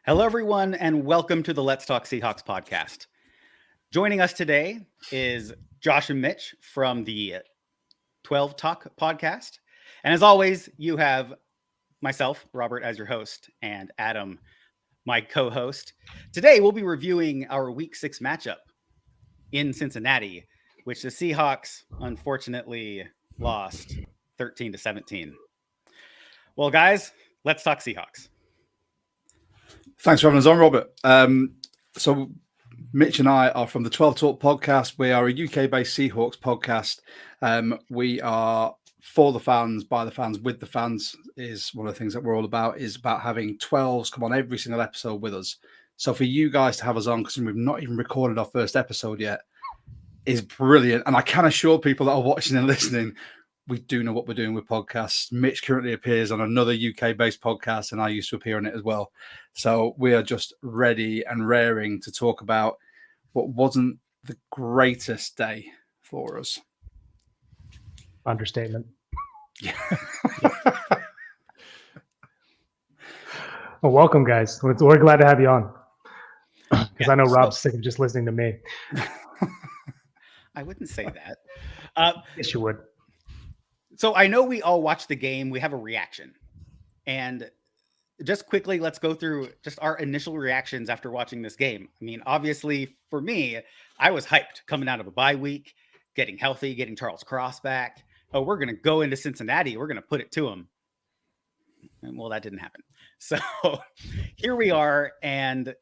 Hello, everyone, and welcome to the Let's Talk Seahawks podcast. Joining us today is Josh and Mitch from the 12 Talk podcast. And as always, you have myself, Robert, as your host, and Adam, my co-host. Today, we'll be reviewing our Week 6 matchup in Cincinnati, which the Seahawks unfortunately lost 13-17. Well, guys, let's talk Seahawks. Thanks for having us on, Robert. So Mitch and I are from the 12 Talk podcast. We are a UK-based Seahawks podcast. We are for the fans, by the fans, with the fans is one of the things that we're all about, is about having 12s come on every single episode with us. So for you guys to have us on, because we've not even recorded our first episode yet, is brilliant. And I can assure people that are watching and listening, we do know what we're doing with podcasts. Mitch currently appears on another UK-based podcast, and I used to appear on it as well. So we are just ready and raring to talk about what wasn't the greatest day for us. Understatement. Yeah. Well, welcome, guys. We're glad to have you on. Because I know Rob's sick of just listening to me. I wouldn't say that. Yes, you would. So I know we all watch the game. We have a reaction. And just quickly, let's go through just our initial reactions after watching this game. I mean, obviously, for me, I was hyped coming out of a bye week, getting healthy, getting Charles Cross back. Oh, we're going to go into Cincinnati. We're going to put it to them. And, well, that didn't happen. So here we are. And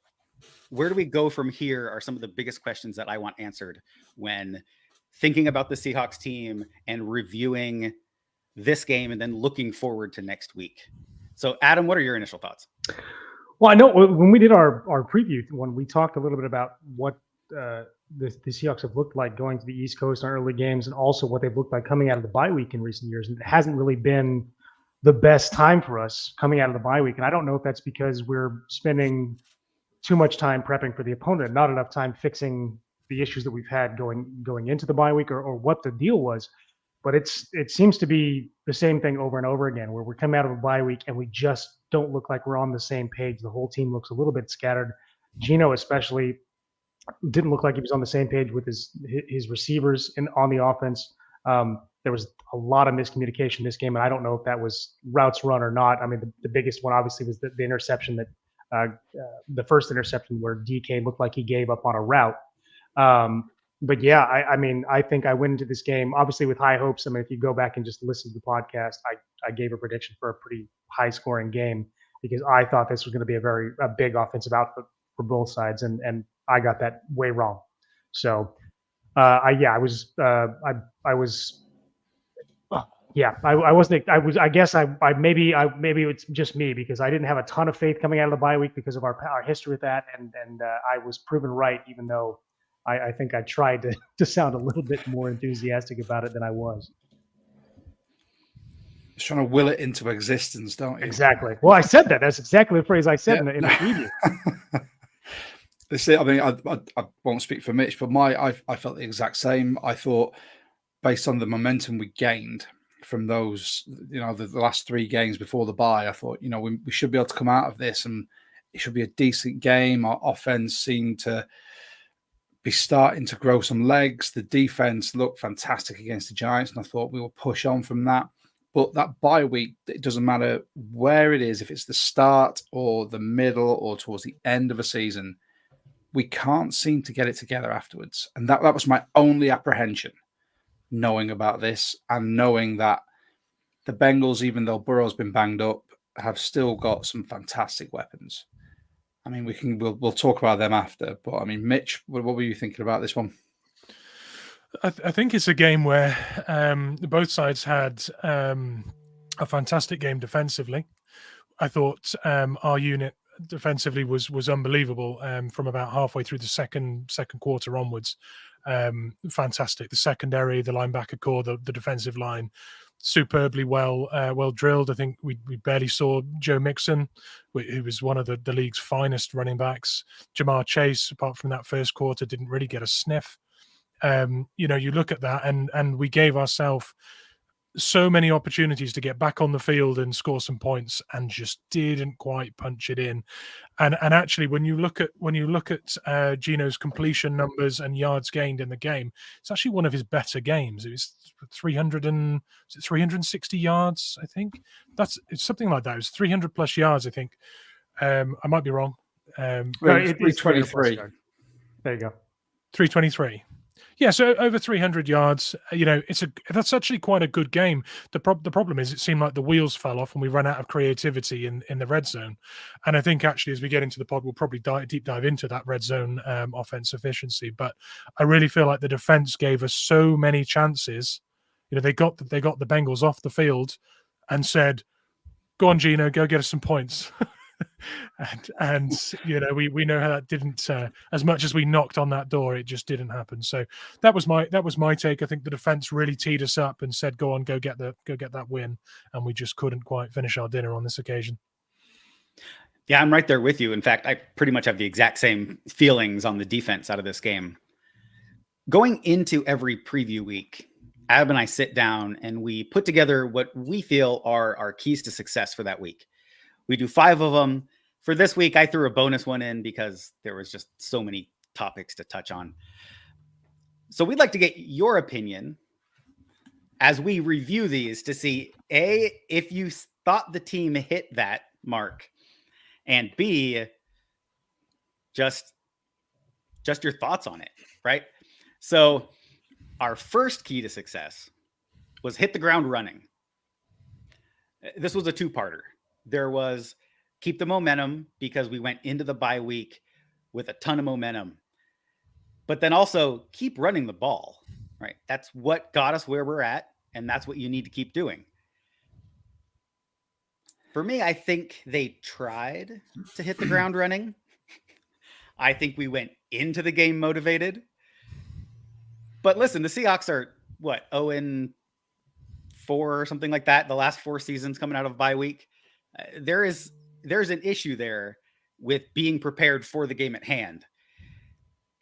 where do we go from here are some of the biggest questions that I want answered when thinking about the Seahawks team and reviewing this game and then looking forward to next week. So, Adam, what are your initial thoughts? Well, I know when we did our preview, when we talked a little bit about what the Seahawks have looked like going to the East Coast on early games and also what they've looked like coming out of the bye week in recent years. And it hasn't really been the best time for us coming out of the bye week. And I don't know if that's because we're spending too much time prepping for the opponent, not enough time fixing the issues that we've had going into the bye week or what the deal was. But it seems to be the same thing over and over again, where we're coming out of a bye week and we just don't look like we're on the same page. The whole team looks a little bit scattered. Gino especially didn't look like he was on the same page with his receivers on the offense. There was a lot of miscommunication this game, and I don't know if that was routes run or not. I mean, the biggest one obviously was the interception the first interception where DK looked like he gave up on a route. But yeah, I mean, I think I went into this game obviously with high hopes. I mean, if you go back and just listen to the podcast, I gave a prediction for a pretty high scoring game because I thought this was going to be a big offensive output for both sides, and I got that way wrong. So, I guess maybe it's just me because I didn't have a ton of faith coming out of the bye week because of our history with that, and I was proven right, even though I think I tried to sound a little bit more enthusiastic about it than I was. Just trying to will it into existence, don't you? Exactly. Well, I said that. That's exactly the phrase I said in the preview. I mean, I won't speak for Mitch, but I felt the exact same. I thought, based on the momentum we gained from those, the last three games before the bye, I thought, we should be able to come out of this and it should be a decent game. Our offense seemed to be starting to grow some legs. The defense looked fantastic against the Giants, and I thought we will push on from that. But that bye week, it doesn't matter where it is, if it's the start or the middle or towards the end of a season, we can't seem to get it together afterwards. And that was my only apprehension, knowing about this and knowing that the Bengals, even though Burrow's been banged up, have still got some fantastic weapons. I mean, we'll talk about them after, but I mean, Mitch, what were you thinking about this one? I think it's a game where both sides had a fantastic game defensively. I thought our unit defensively was unbelievable from about halfway through the second quarter onwards. Fantastic. The secondary, the linebacker core, the defensive line, superbly well drilled. I think we barely saw Joe Mixon, who was one of the league's finest running backs. Jamar Chase, apart from that first quarter, didn't really get a sniff. You look at that and we gave ourselves so many opportunities to get back on the field and score some points, and just didn't quite punch it in. And actually, when you look at Gino's completion numbers and yards gained in the game, it's actually one of his better games. It was 360 yards, I think. It's something like that. It was 300 plus yards, I think. I might be wrong. No, It's it's 323. There you go. 323. Yeah, so over 300 yards. That's actually quite a good game. The problem is, it seemed like the wheels fell off and we ran out of creativity in the red zone. And I think actually, as we get into the pod, we'll probably deep dive into that red zone offense efficiency. But I really feel like the defense gave us so many chances. They got the Bengals off the field and said, "Go on, Gino, go get us some points." and we know how that didn't, as much as we knocked on that door, it just didn't happen. So that was my take. I think the defense really teed us up and said, go on, go get that win, and we just couldn't quite finish our dinner on this occasion. Yeah, I'm right there with you. In fact, I pretty much have the exact same feelings on the defense out of this game. Going into every preview week, Ab and I sit down and we put together what we feel are our keys to success for that week. We do 5 of them. For this week, I threw a bonus one in because there was just so many topics to touch on. So we'd like to get your opinion as we review these to see, A, if you thought the team hit that mark, and B, just your thoughts on it, right? So our first key to success was hit the ground running. This was a 2-parter. There was keep the momentum, because we went into the bye week with a ton of momentum, but then also keep running the ball, right? That's what got us where we're at, and that's what you need to keep doing. For me, I think they tried to hit the ground running. I think we went into the game motivated. But listen, the Seahawks are, 0-4 or something like that, the last 4 seasons coming out of bye week. There's an issue there with being prepared for the game at hand.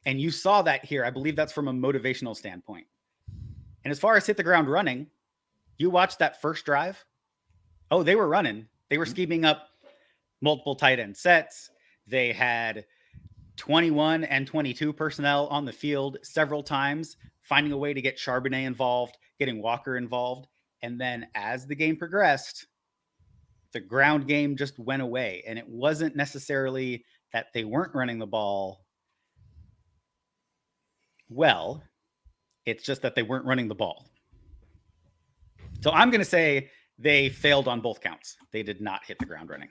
And you saw that here. I believe that's from a motivational standpoint. And as far as hit the ground running, you watched that first drive. Oh, they were running. They were scheming up multiple tight end sets. They had 21 and 22 personnel on the field several times, finding a way to get Charbonnet involved, getting Walker involved. And then as the game progressed, the ground game just went away. And it wasn't necessarily that they weren't running the ball well. It's just that they weren't running the ball. So I'm going to say they failed on both counts. They did not hit the ground running.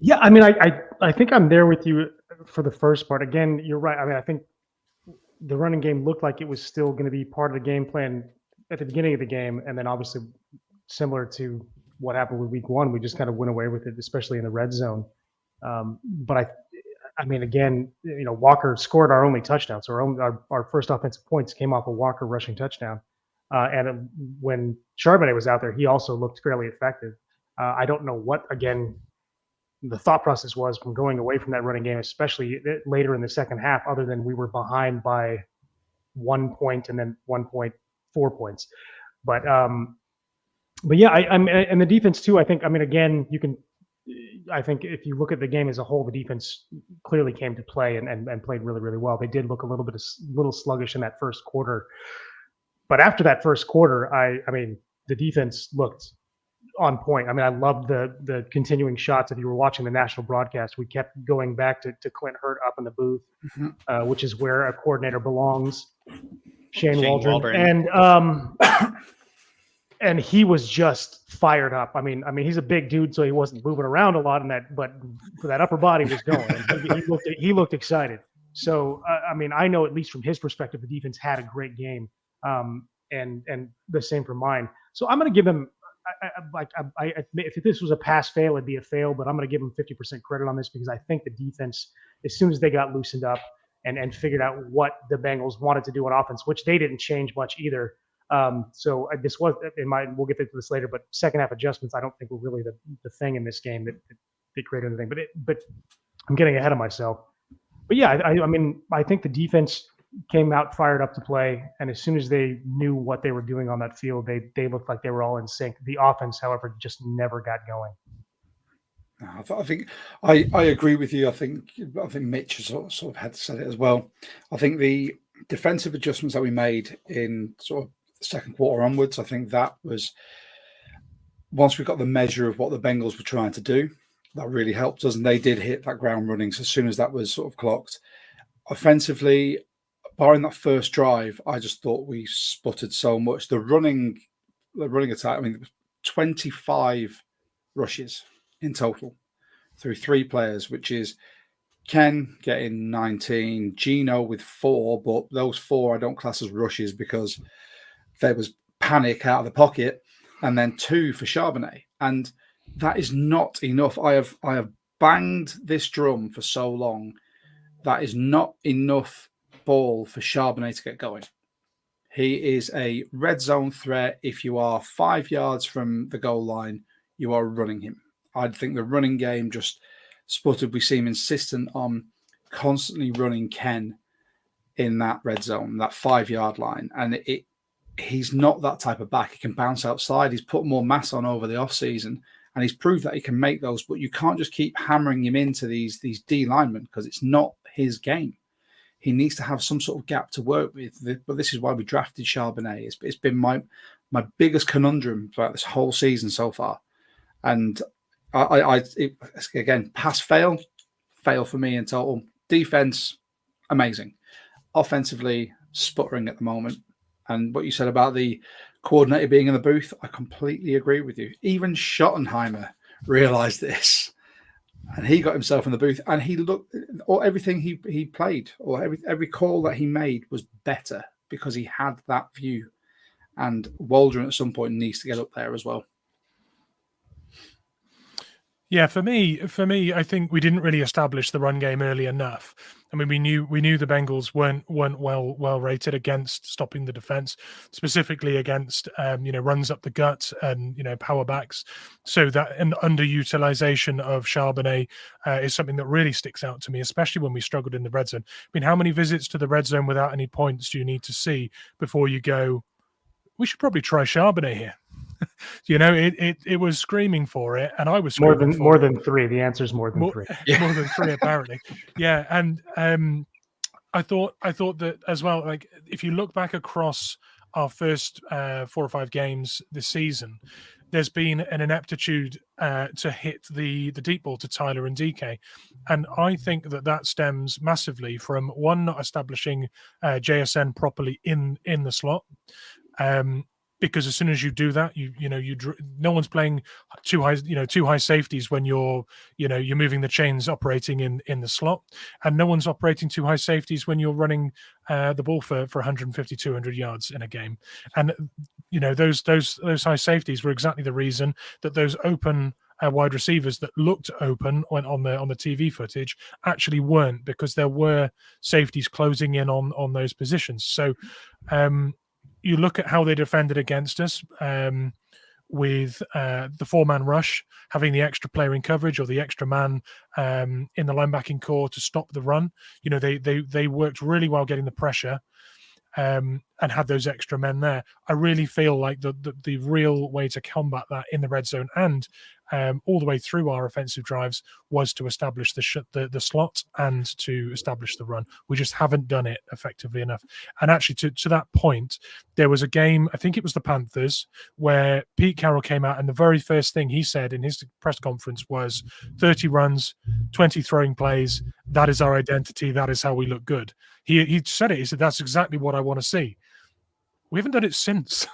Yeah, I mean, I think I'm there with you for the first part. Again, you're right. I mean, I think the running game looked like it was still going to be part of the game plan at the beginning of the game. And then obviously, similar to what happened with week 1, we just kind of went away with it, especially in the red zone. But I mean, again, Walker scored our only touchdown. So our first offensive points came off a Walker rushing touchdown. And when Charbonnet was out there, he also looked fairly effective. I don't know what, again, the thought process was from going away from that running game, especially later in the second half, other than we were behind by 1 point and then 1.4 points. But yeah, and the defense too, I think, I mean, again, I think if you look at the game as a whole, the defense clearly came to play and played really, really well. They did look a little sluggish in that first quarter. But after that first quarter, I mean, the defense looked on point. I mean, I loved the continuing shots. If you were watching the national broadcast, we kept going back to Clint Hurts up in the booth, which is where a coordinator belongs, Shane Waldron. And he was just fired up. I mean, he's a big dude, so he wasn't moving around a lot in that, but that upper body was going. He looked excited. So, I mean, I know at least from his perspective, the defense had a great game, and the same for mine. So I'm going to give him, if this was a pass fail, it'd be a fail, but I'm going to give him 50% credit on this because I think the defense, as soon as they got loosened up and figured out what the Bengals wanted to do on offense, which they didn't change much either. So this was we'll get into this later, but second half adjustments, I don't think were really the thing in this game that created anything, but I'm getting ahead of myself. But yeah, I mean, I think the defense came out fired up to play, and as soon as they knew what they were doing on that field, they looked like they were all in sync. The offense, however, just never got going. I think I agree with you. I think Mitch has sort of had said it as well. I think the defensive adjustments that we made in sort of the second quarter onwards, I think that was, once we got the measure of what the Bengals were trying to do, that really helped us, and they did hit that ground running. So as soon as that was sort of clocked, offensively, barring that first drive, I just thought we sputtered so much. The running attack, I mean, 25 rushes in total through 3 players, which is Ken getting 19, Gino with 4, but those 4 I don't class as rushes because there was panic out of the pocket, and then 2 for Charbonnet. And that is not enough. I have banged this drum for so long. That is not enough ball for Charbonnet to get going. He is a red zone threat. If you are 5 yards from the goal line, you are running him. I think the running game just sputtered. We seem insistent on constantly running Ken in that red zone, that 5-yard line. And he's not that type of back. He can bounce outside. He's put more mass on over the offseason, and he's proved that he can make those. But you can't just keep hammering him into these D linemen because it's not his game. He needs to have some sort of gap to work with. But this is why we drafted Charbonnet. It's been my biggest conundrum throughout this whole season so far. And again, pass fail for me in total. Defense, amazing. Offensively, sputtering at the moment. And what you said about the coordinator being in the booth, I completely agree with you. Even Schottenheimer realized this, and he got himself in the booth, and he looked, or everything he played, or every call that he made was better because he had that view. And Waldron at some point needs to get up there as well. Yeah, for me, I think we didn't really establish the run game early enough. I mean, we knew the Bengals weren't well rated against stopping the defense, specifically against runs up the gut and power backs. So that an underutilization of Charbonnet is something that really sticks out to me, especially when we struggled in the red zone. I mean, how many visits to the red zone without any points do you need to see before you go, we should probably try Charbonnet here? It was screaming for it, and I was more than 3. The answer is more than 3. More than 3, apparently. Yeah, and I thought that as well. Like, if you look back across our first 4 or 5 games this season, there's been an ineptitude to hit the deep ball to Tyler and DK, and I think that stems massively from one, not establishing JSN properly in the slot. Because as soon as you do that, no one's playing too high safeties when you're moving the chains operating in the slot, and no one's operating too high safeties when you're running the ball for 150, 200 yards in a game. And those high safeties were exactly the reason that those open wide receivers that looked open on the TV footage actually weren't, because there were safeties closing in on those positions. So you look at how they defended against us with the 4-man rush, having the extra player in coverage or the extra man in the linebacking core to stop the run. They worked really well getting the pressure and had those extra men there. I really feel like the real way to combat that in the red zone and all the way through our offensive drives was to establish the slot and to establish the run. We just haven't done it effectively enough. And actually, to that point, there was a game, I think it was the Panthers, where Pete Carroll came out and the very first thing he said in his press conference was 30 runs, 20 throwing plays. That is our identity. That is how we look good. He said it. He said, that's exactly what I want to see. We haven't done it since.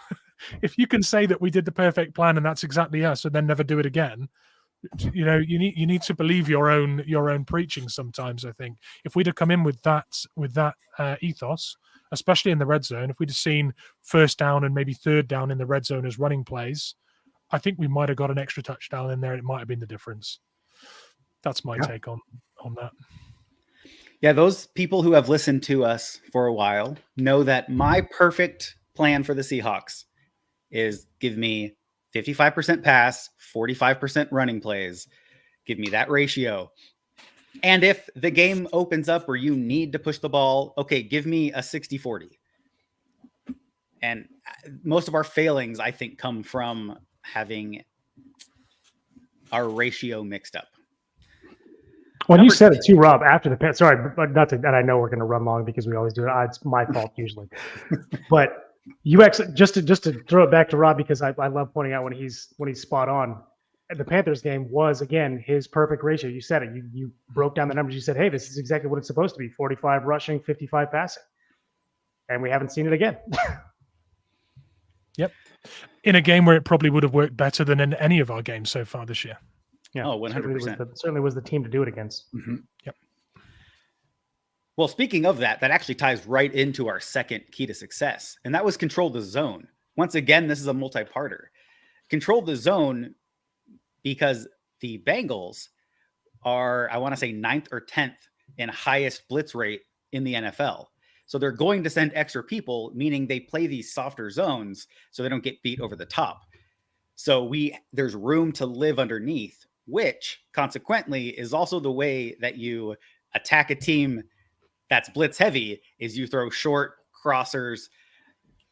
If you can say that we did the perfect plan and that's exactly us, and then never do it again, you need to believe your own preaching sometimes. I think if we'd have come in with that ethos, especially in the red zone, if we'd have seen first down and maybe third down in the red zone as running plays, I think we might have got an extra touchdown in there. It might have been the difference. That's my take on that. Yeah, those people who have listened to us for a while know that my perfect plan for the Seahawks is give me 55% pass, 45% running plays. Give me that ratio. And if the game opens up where you need to push the ball, okay, give me a 60-40. And most of our failings, I think, come from having our ratio mixed up. When you said it too, Rob, after the sorry, but not to, and I know we're going to run long because we always do it. It's my fault usually, but you actually just to throw it back to Rob, because I love pointing out when he's spot on. The Panthers game was, again, his perfect ratio. You said it. You broke down the numbers. You said, hey, this is exactly what it's supposed to be: 45 rushing, 55 passing, and we haven't seen it again. Yep. In a game where it probably would have worked better than in any of our games so far this year. Yeah. Oh, 100%. Certainly was the team to do it against. Mm-hmm. Yep. Well, speaking of that actually ties right into our second key to success, and that was control the zone. Once again, this is a multi-parter. Control the zone because the Bengals are, I want to say, 9th or 10th in highest blitz rate in the NFL. So they're going to send extra people, meaning they play these softer zones so they don't get beat over the top. So there's room to live underneath, which consequently is also the way that you attack a team that's blitz heavy, is you throw short crossers,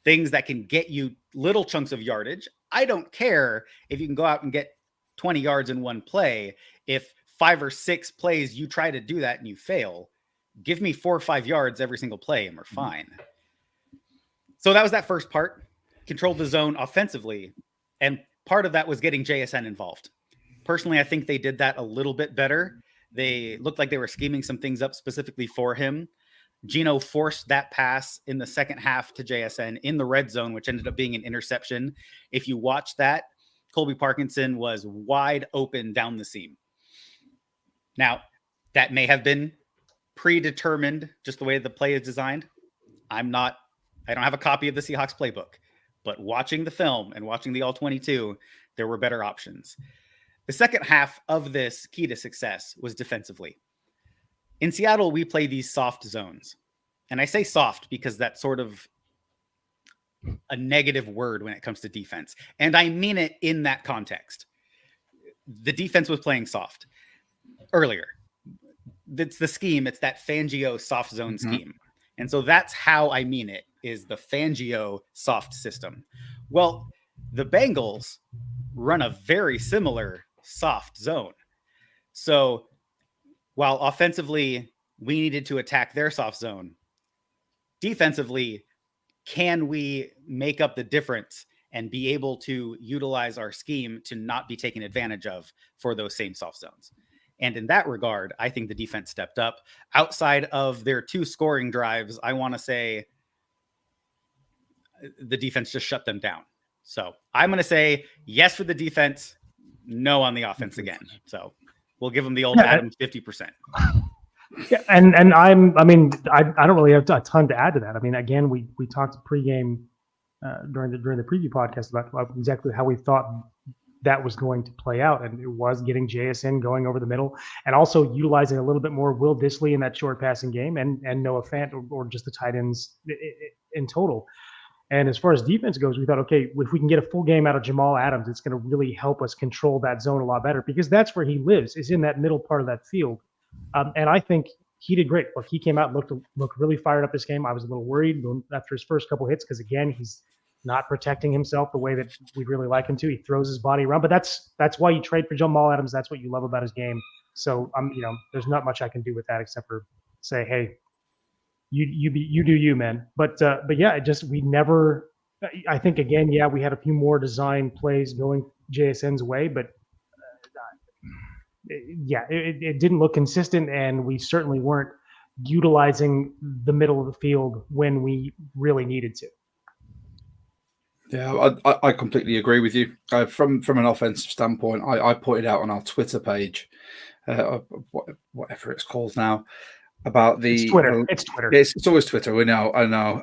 things that can get you little chunks of yardage. I don't care if you can go out and get 20 yards in one play. If 5 or 6 plays you try to do that and you fail, give me 4 or 5 yards every single play and we're fine. So that was that first part. Control the zone offensively. And part of that was getting JSN involved. Personally, I think they did that a little bit better. They looked like they were scheming some things up specifically for him. Geno forced that pass in the second half to JSN in the red zone, which ended up being an interception. If you watch that, Colby Parkinson was wide open down the seam. Now, that may have been predetermined, just the way the play is designed. I don't have a copy of the Seahawks playbook, but watching the film and watching the all-22, there were better options. The second half of this key to success was defensively. In Seattle, we play these soft zones. And I say soft because that's sort of a negative word when it comes to defense. And I mean it in that context. The defense was playing soft earlier. It's the scheme. It's that Fangio soft zone scheme. And so that's how I mean it, is the Fangio soft system. Well, the Bengals run a very similar soft zone. So while offensively we needed to attack their soft zone, defensively, can we make up the difference and be able to utilize our scheme to not be taken advantage of for those same soft zones? And in that regard, I think the defense stepped up. Outside of their 2 scoring drives, I want to say the defense just shut them down. So I'm going to say yes for the defense, no on the offense again. So we'll give them the old Adams 50%. Yeah, and I don't really have a ton to add to that. I mean, again, we talked pregame during the preview podcast about exactly how we thought that was going to play out, and it was getting JSN going over the middle, and also utilizing a little bit more Will Dissly in that short passing game, and Noah Fant or just the tight ends in total. And as far as defense goes, we thought, okay, if we can get a full game out of Jamal Adams, it's going to really help us control that zone a lot better, because that's where he lives, is in that middle part of that field. And I think he did great. Look, he came out and looked really fired up this game. I was a little worried after his first couple hits, because again, he's not protecting himself the way that we'd really like him to. He throws his body around, but that's why you trade for Jamal Adams. That's what you love about his game. So there's not much I can do with that except for say, hey, you do you, man. But yeah, we never. I think again, yeah, we had a few more design plays going JSN's way, but it didn't look consistent, and we certainly weren't utilizing the middle of the field when we really needed to. Yeah, I completely agree with you. From an offensive standpoint, I pointed out on our Twitter page, whatever it's called now, about the it's Twitter. It's Twitter. It's always Twitter. I know.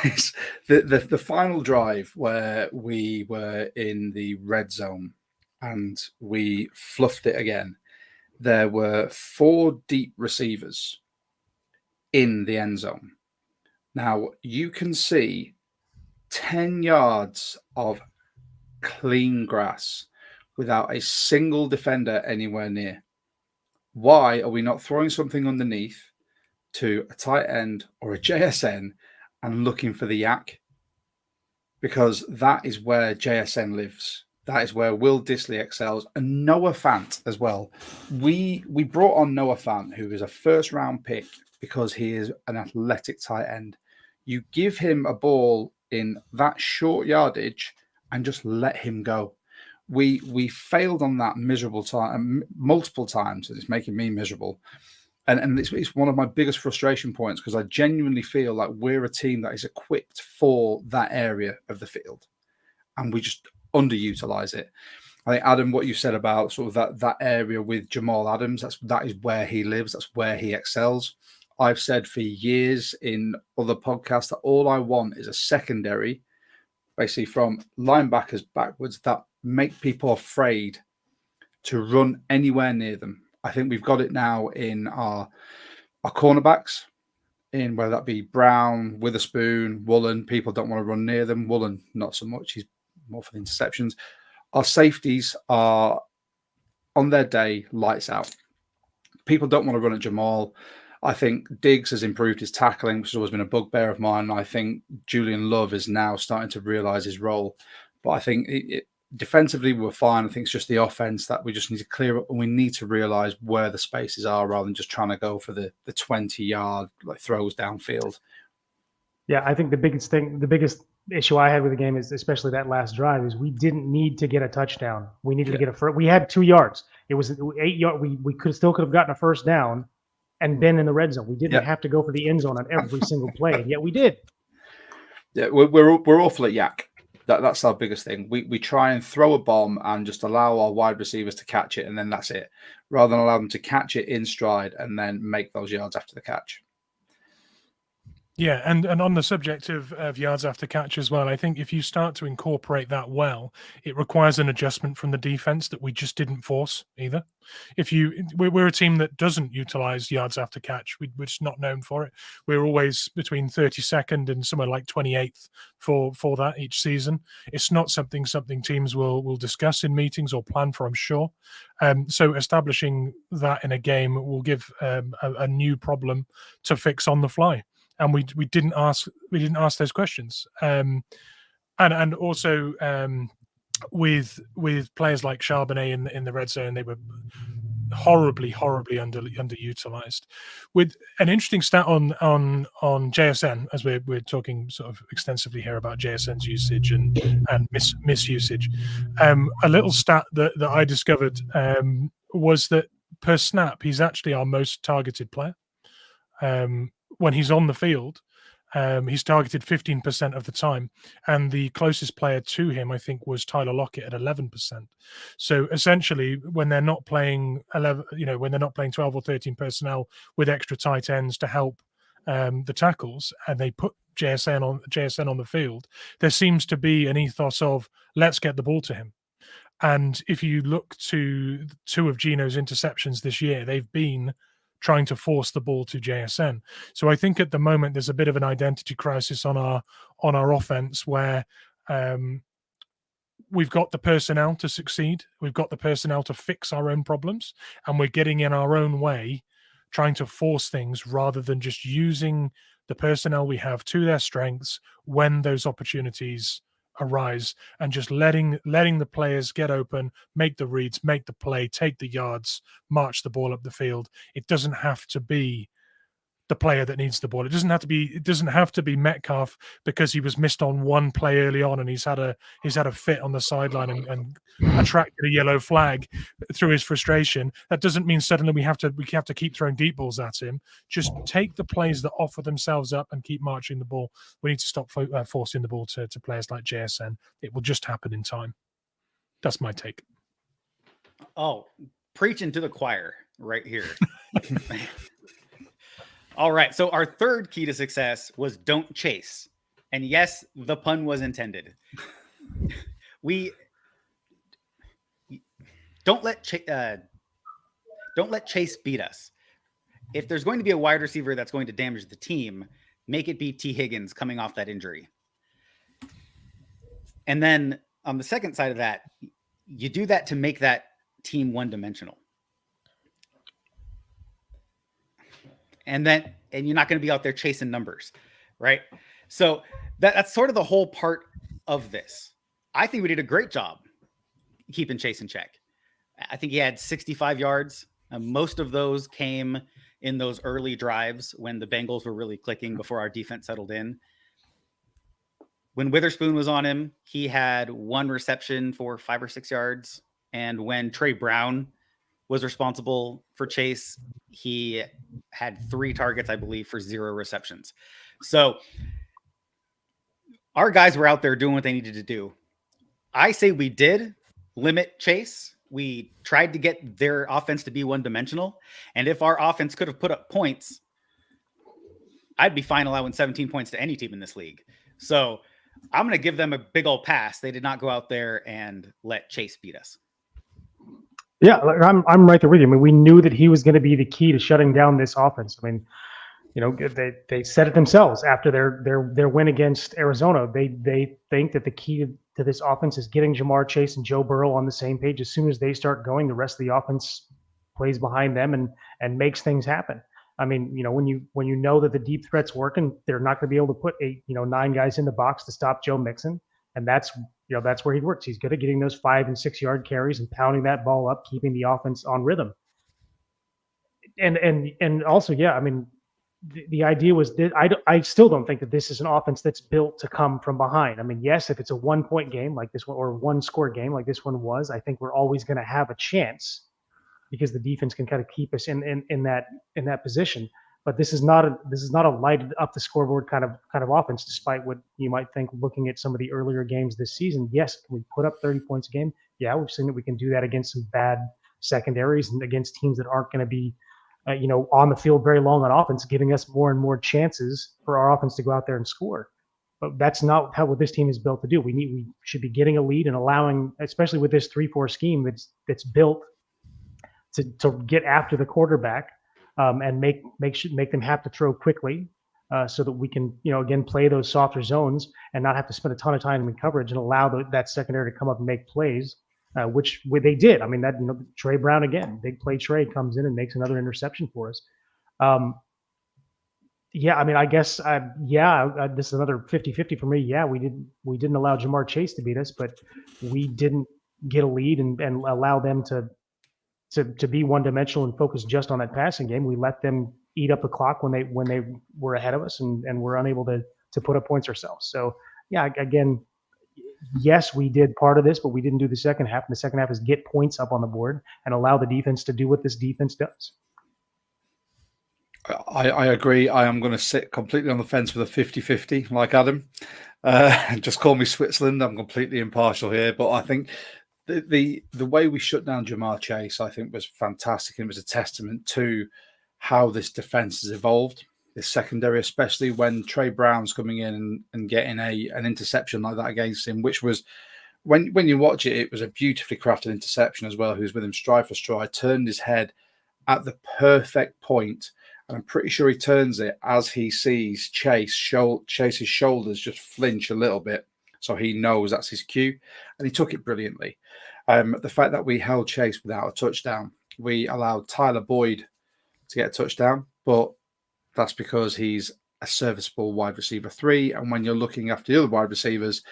It's the final drive where we were in the red zone and we fluffed it again. There were 4 deep receivers in the end zone. Now you can see 10 yards of clean grass without a single defender anywhere near. Why are we not throwing something underneath to a tight end or a JSN and looking for the yak? Because that is where JSN lives. That is where Will Dissly excels, and Noah Fant as well. We brought on Noah Fant, who is a first-round pick, because he is an athletic tight end. You give him a ball in that short yardage and just let him go. We failed on that miserable time multiple times, and it's making me miserable. And it's one of my biggest frustration points, because I genuinely feel like we're a team that is equipped for that area of the field, and we just underutilize it. I think, Adam, what you said about sort of that area with Jamal Adams, that is where he lives. That's where he excels. I've said for years in other podcasts that all I want is a secondary, basically from linebackers backwards, that make people afraid to run anywhere near them. I think we've got it now in our cornerbacks, in whether that be Brown, Witherspoon, Woolen. People don't want to run near them. Woolen, not so much. He's more for the interceptions. Our safeties are on their day, lights out. People don't want to run at Jamal. I think Diggs has improved his tackling, which has always been a bugbear of mine. I think Julian Love is now starting to realize his role. But I think defensively, we're fine. I think it's just the offense that we just need to clear up, and we need to realize where the spaces are rather than just trying to go for the 20-yard throws downfield. Yeah, I think the biggest issue I had with the game is, especially that last drive, is we didn't need to get a touchdown. We needed to get a first. We had 2 yards. It was 8 yards. We could have gotten a first down and been in the red zone. We didn't have to go for the end zone on every single play, and yet we did. Yeah, we're awful at yak. That's our biggest thing. We try and throw a bomb and just allow our wide receivers to catch it, and then that's it, rather than allow them to catch it in stride and then make those yards after the catch. Yeah, and on the subject of yards after catch as well, I think if you start to incorporate that well, it requires an adjustment from the defense that we just didn't force either. We're a team that doesn't utilize yards after catch. We're just not known for it. We're always between 32nd and somewhere like 28th for that each season. It's not something teams will discuss in meetings or plan for, I'm sure. So establishing that in a game will give a new problem to fix on the fly. And we didn't ask those questions, and also with players like Charbonnet in the red zone, they were horribly underutilized. With an interesting stat on JSN, as we're talking sort of extensively here about JSN's usage and misusage, a little stat that I discovered was that per snap he's actually our most targeted player. When he's on the field, he's targeted 15% of the time, and the closest player to him, I think, was Tyler Lockett at 11%. So essentially, when they're not playing 11, when they're not playing 12 or 13 personnel with extra tight ends to help the tackles, and they put JSN on the field, there seems to be an ethos of let's get the ball to him. And if you look to 2 of Geno's interceptions this year, they've been trying to force the ball to JSN. So I think at the moment there's a bit of an identity crisis on our offense, where we've got the personnel to succeed, we've got the personnel to fix our own problems, and we're getting in our own way, trying to force things rather than just using the personnel we have to their strengths when those opportunities arise, and just letting the players get open, make the reads, make the play, take the yards, march the ball up the field. It doesn't have to be the player that needs the ball. It doesn't have to be Metcalf because he was missed on one play early on and he's had a fit on the sideline and attracted a yellow flag through his frustration. That doesn't mean suddenly we have to keep throwing deep balls at him. Just take the plays that offer themselves up and keep marching the ball. We need to stop forcing the ball to players like JSN. It will just happen in time. That's my take. Oh, preaching to the choir right here. All right. So our third key to success was don't chase. And yes, the pun was intended. We don't let Chase beat us. If there's going to be a wide receiver that's going to damage the team, make it be T. Higgins coming off that injury. And then on the second side of that, you do that to make that team one-dimensional. and you're not going to be out there chasing numbers, right? So that's sort of the whole part of this. I think we did a great job keeping Chase in check. I think he had 65 yards. Most of those came in those early drives when the Bengals were really clicking before our defense settled in. When Witherspoon was on him, he had 1 reception for 5 or 6 yards. And when Trey Brown was responsible for Chase, he had 3 targets, I believe, for 0 receptions. So our guys were out there doing what they needed to do. I say we did limit Chase. We tried to get their offense to be one-dimensional. And if our offense could have put up points, I'd be fine allowing 17 points to any team in this league. So I'm going to give them a big old pass. They did not go out there and let Chase beat us. Yeah, I'm right there with you. I mean, we knew that he was going to be the key to shutting down this offense. I mean, you know, they said it themselves after their win against Arizona. They think that the key to this offense is getting Jamar Chase and Joe Burrow on the same page. As soon as they start going, the rest of the offense plays behind them and makes things happen. I mean, you know, when you know that the deep threat's working, they're not going to be able to put 9 guys in the box to stop Joe Mixon, and that's where he works. He's good at getting those 5 and 6 yard carries and pounding that ball up, keeping the offense on rhythm. And also, yeah, I mean, the idea was that I still don't think that this is an offense that's built to come from behind. I mean, yes, if it's a 1-point game like this one or a 1-score game like this one was, I think we're always going to have a chance because the defense can kind of keep us in that position. But this is not a lighted up the scoreboard kind of offense, despite what you might think looking at some of the earlier games this season. Yes, can we put up 30 points a game? Yeah, we've seen that we can do that against some bad secondaries and against teams that aren't going to be on the field very long on offense, giving us more and more chances for our offense to go out there and score. But that's not what this team is built to do. We should be getting a lead and allowing, especially with this 3-4 scheme that's built to get after the quarterback and make them have to throw quickly so that we can, again, play those softer zones and not have to spend a ton of time in coverage and allow that secondary to come up and make plays. Which they did. I mean, that Trey Brown again, big play Trey comes in and makes another interception for us. Yeah, I mean, I guess this is another 50-50 for me. Yeah, we didn't allow Jamar Chase to beat us, but we didn't get a lead and allow them to be one-dimensional and focus just on that passing game. We let them eat up the clock when they were ahead of us and were unable to put up points ourselves. So yeah, again. Yes, we did part of this, but we didn't do the second half. And the second half is get points up on the board and allow the defense to do what this defense does. I agree. I am going to sit completely on the fence with a 50-50 like Adam. Just call me Switzerland. I'm completely impartial here. But I think the way we shut down Jamar Chase, I think, was fantastic. And it was a testament to how this defense has evolved. This secondary, especially when Trey Brown's coming in and getting an interception like that against him, which was, when you watch it, it was a beautifully crafted interception as well. Who's with him stride for stride, turned his head at the perfect point, and I'm pretty sure he turns it as he sees Chase's shoulders just flinch a little bit, so he knows that's his cue, and he took it brilliantly. The fact that we held Chase without a touchdown, we allowed Tyler Boyd to get a touchdown, but that's because he's a serviceable wide receiver 3. And when you're looking after the other wide receivers,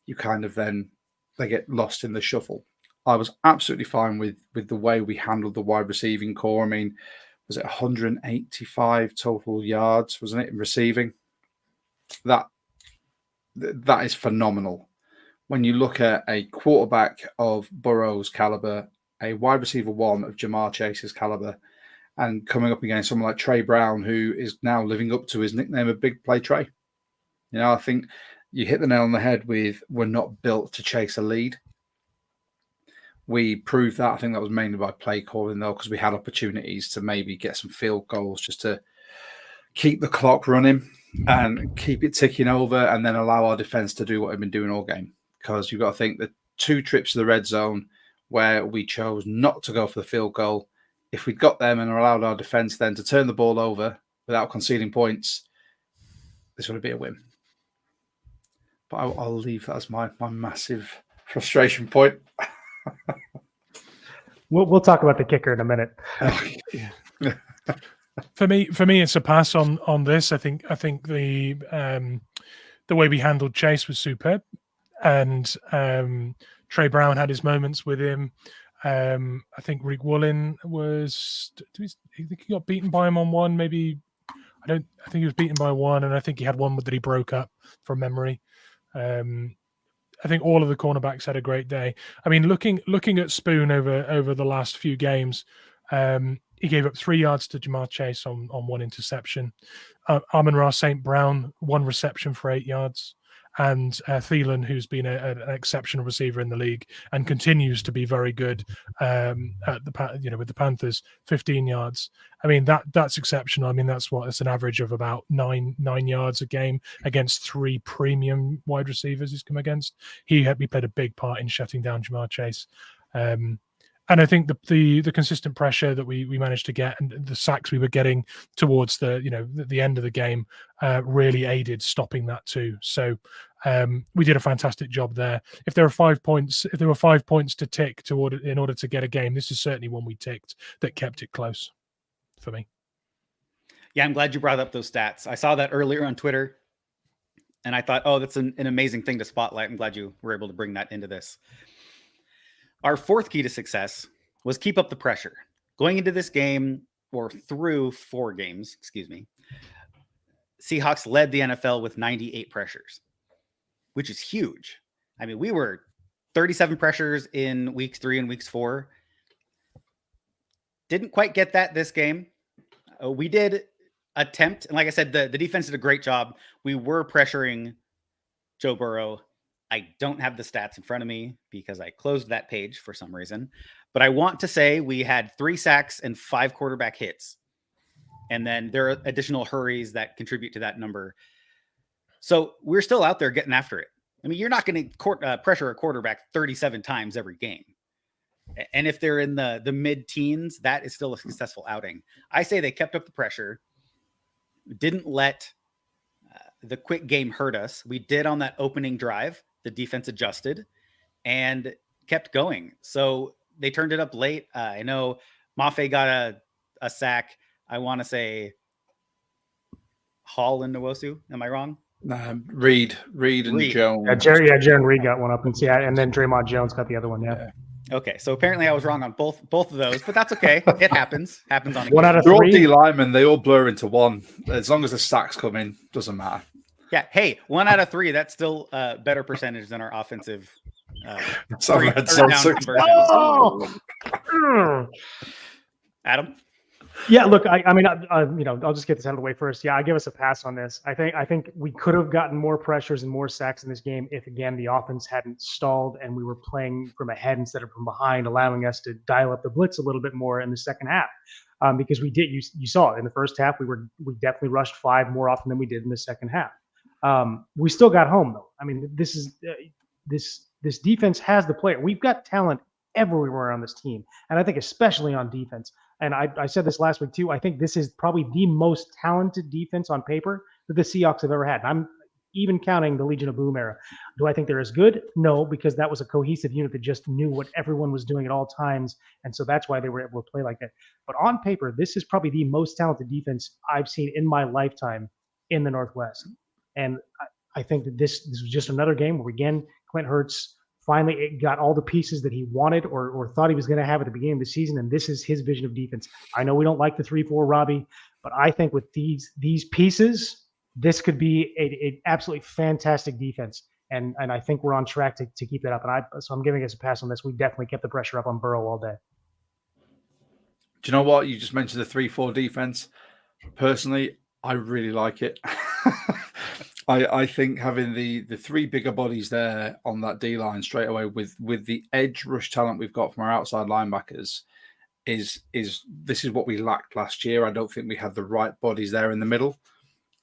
you kind of they get lost in the shuffle. I was absolutely fine with the way we handled the wide receiving core. I mean, was it 185 total yards, wasn't it, in receiving? That is phenomenal. When you look at a quarterback of Burrow's caliber, a wide receiver 1 of Jamar Chase's caliber, and coming up against someone like Trey Brown, who is now living up to his nickname of Big Play Trey. I think you hit the nail on the head with we're not built to chase a lead. We proved that. I think that was mainly by play calling, though, because we had opportunities to maybe get some field goals just to keep the clock running and keep it ticking over and then allow our defense to do what they've been doing all game. Because you've got to think that 2 trips to the red zone where we chose not to go for the field goal, if we'd got them and allowed our defense then to turn the ball over without conceding points, this would be a win. But I'll leave that as my massive frustration point. We'll talk about the kicker in a minute. For me, it's a pass on this. I think the way we handled Chase was superb, and Trey Brown had his moments with him. I think Rick Woolen was. I think he got beaten by him on one. Maybe I think he was beaten by one, and I think he had one that he broke up from memory. I think all of the cornerbacks had a great day. I mean, looking at Spoon over the last few games, he gave up 3 yards to Jamar Chase on one interception. Amon-Ra St. Brown, 1 reception for 8 yards. And Thielen, who's been an exceptional receiver in the league and continues to be very good at with the Panthers, 15 yards. I mean, that's exceptional. I mean, it's an average of about nine yards a game against 3 premium wide receivers he's come against. He played a big part in shutting down Jamar Chase. And I think the consistent pressure that we managed to get and the sacks we were getting towards the end of the game really aided stopping that too. So we did a fantastic job there. If there were 5 points to tick in order to get a game, this is certainly one we ticked that kept it close for me. Yeah, I'm glad you brought up those stats. I saw that earlier on Twitter, and I thought, oh, that's an amazing thing to spotlight. I'm glad you were able to bring that into this. Our 4th key to success was keep up the pressure. Going into this game, or through 4 games, Seahawks led the NFL with 98 pressures, which is huge. I mean, we were 37 pressures in weeks 3 and weeks 4. Didn't quite get that this game. We did attempt, and like I said, the defense did a great job. We were pressuring Joe Burrow. I don't have the stats in front of me because I closed that page for some reason, but I want to say we had 3 sacks and 5 quarterback hits. And then there are additional hurries that contribute to that number. So we're still out there getting after it. I mean, you're not going to pressure a quarterback 37 times every game. And if they're in the mid-teens, that is still a successful outing. I say they kept up the pressure, didn't let the quick game hurt us. We did on that opening drive. The defense adjusted and kept going. So they turned it up late. I know Mafe got a sack. I want to say Hall and Nwosu. Am I wrong? Reed and Jones. Yeah, Jaron Reed got one up in Seattle, and then Draymond Jones got the other one. Yeah. Okay, so apparently I was wrong on both of those, but that's okay. It happens. Happens on a one game. out of They're all 3. D linemen. They all blur into one. As long as the sacks come in, doesn't matter. Yeah. Hey, 1 out of 3. That's still a better percentage than our offensive. Third down six. conversions. Oh! Adam. Yeah, look, I mean, I'll just get this out of the way first. Yeah, I give us a pass on this. I think we could have gotten more pressures and more sacks in this game if, again, the offense hadn't stalled and we were playing from ahead instead of from behind, allowing us to dial up the blitz a little bit more in the second half. Because we did, you saw it in the first half. We definitely rushed 5 more often than we did in the second half. We still got home though. I mean, this defense has the player. We've got talent everywhere on this team, and I think especially on defense. And I said this last week too. I think this is probably the most talented defense on paper that the Seahawks have ever had. And I'm even counting the Legion of Boom era. Do I think they're as good? No, because that was a cohesive unit that just knew what everyone was doing at all times. And so that's why they were able to play like that. But on paper, this is probably the most talented defense I've seen in my lifetime in the Northwest. And I think that this was just another game where, again, Clint Hurts finally got all the pieces that he wanted or thought he was going to have at the beginning of the season, and this is his vision of defense. I know we don't like the 3-4, Robbie, but I think with these pieces, this could be an absolutely fantastic defense, and I think we're on track to keep that up. And so I'm giving us a pass on this. We definitely kept the pressure up on Burrow all day. Do you know what? You just mentioned the 3-4 defense. Personally, I really like it. I think having the 3 bigger bodies there on that D line straight away with the edge rush talent we've got from our outside linebackers is this is what we lacked last year. I don't think we had the right bodies there in the middle,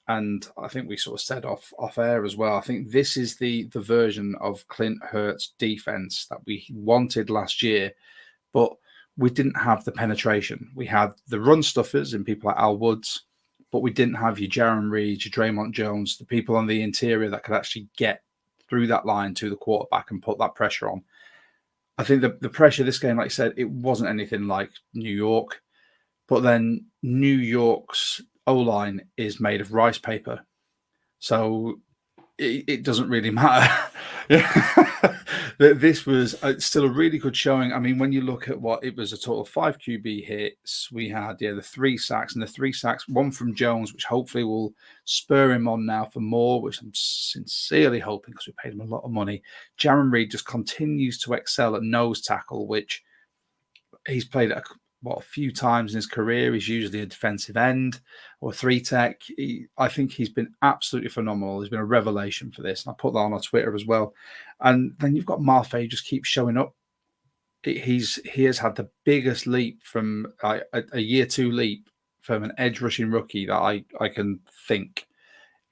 and I think we sort of said off air as well. I think this is the version of Clint Hurts defense that we wanted last year, but we didn't have the penetration. We had the run stuffers in people like Al Woods, but we didn't have your Jaron Reed, your Draymond Jones, the people on the interior that could actually get through that line to the quarterback and put that pressure on. I think the pressure this game, like I said, it wasn't anything like New York, but then New York's O-line is made of rice paper. So it doesn't really matter. This was still a really good showing. I mean, when you look at what it was, a total of 5 QB hits. We had the 3 sacks, and the 3 sacks, one from Jones, which hopefully will spur him on now for more, which I'm sincerely hoping because we paid him a lot of money. Jaron Reed just continues to excel at nose tackle, which he's played a few times in his career. He's usually a defensive end or 3-tech. I think he's been absolutely phenomenal. He's been a revelation for this. And I put that on our Twitter as well. And then you've got Mafe just keeps showing up. He has had the biggest leap from a year 2 leap from an edge rushing rookie that I can think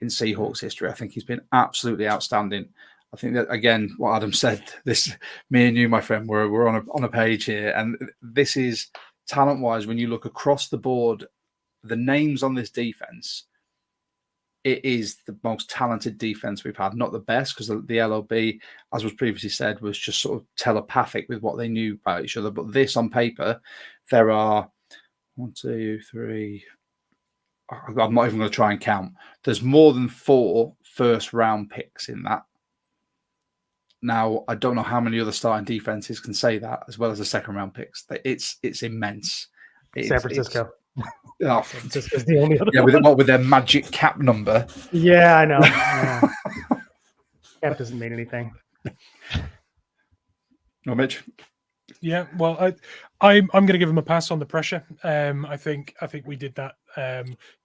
in Seahawks history. I think he's been absolutely outstanding. I think that, again, what Adam said, this, me and you, my friend, we're on a page here. And this is, talent-wise, when you look across the board, the names on this defense, it is the most talented defense we've had. Not the best, because the LOB, as was previously said, was just sort of telepathic with what they knew about each other. But this, on paper, there are 1, 2, 3. I'm not even going to try and count. There's more than 4 first-round picks in that. Now, I don't know how many other starting defenses can say that, as well as the second-round picks. It's immense. San Francisco. San Francisco's the only other. Yeah, with their magic cap number. Yeah, I know. Cap doesn't mean anything. No, Mitch. Yeah, well, I'm going to give him a pass on the pressure. I think we did that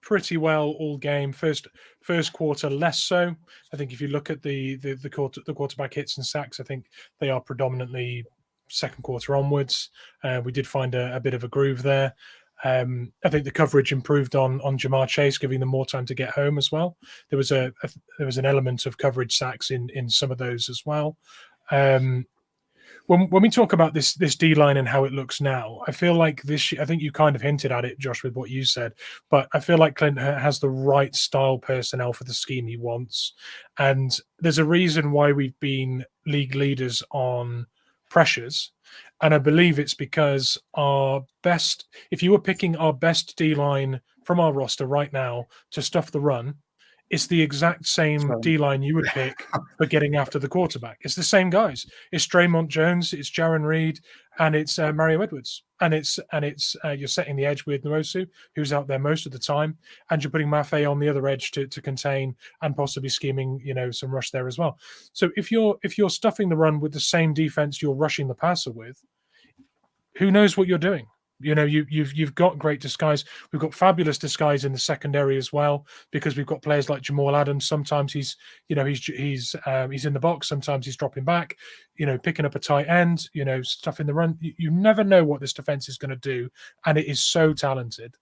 pretty well all game. First quarter less so. I think if you look at the quarterback hits and sacks, I think they are predominantly second quarter onwards. We did find a bit of a groove there. I think the coverage improved on Jamar Chase, giving them more time to get home as well. There was an element of coverage sacks in some of those as well. When we talk about this D-line and how it looks now, I feel like I think you kind of hinted at it, Josh, with what you said, but I feel like Clint has the right style personnel for the scheme he wants. And there's a reason why we've been league leaders on pressures. And I believe it's because if you were picking our best D-line from our roster right now to stuff the run, it's the exact same D-line you would pick for getting after the quarterback. It's the same guys. It's Draymond Jones, it's Jaron Reed, and it's Mario Edwards. And it's you're setting the edge with Nwosu, who's out there most of the time, and you're putting Mafe on the other edge to contain and possibly scheming, some rush there as well. So if you're stuffing the run with the same defense you're rushing the passer with, who knows what you're doing? You've got great disguise. We've got fabulous disguise in the secondary as well, because we've got players like Jamal Adams. Sometimes he's in the box. Sometimes he's dropping back, picking up a tight end, stuff in the run. You never know what this defense is going to do, and it is so talented.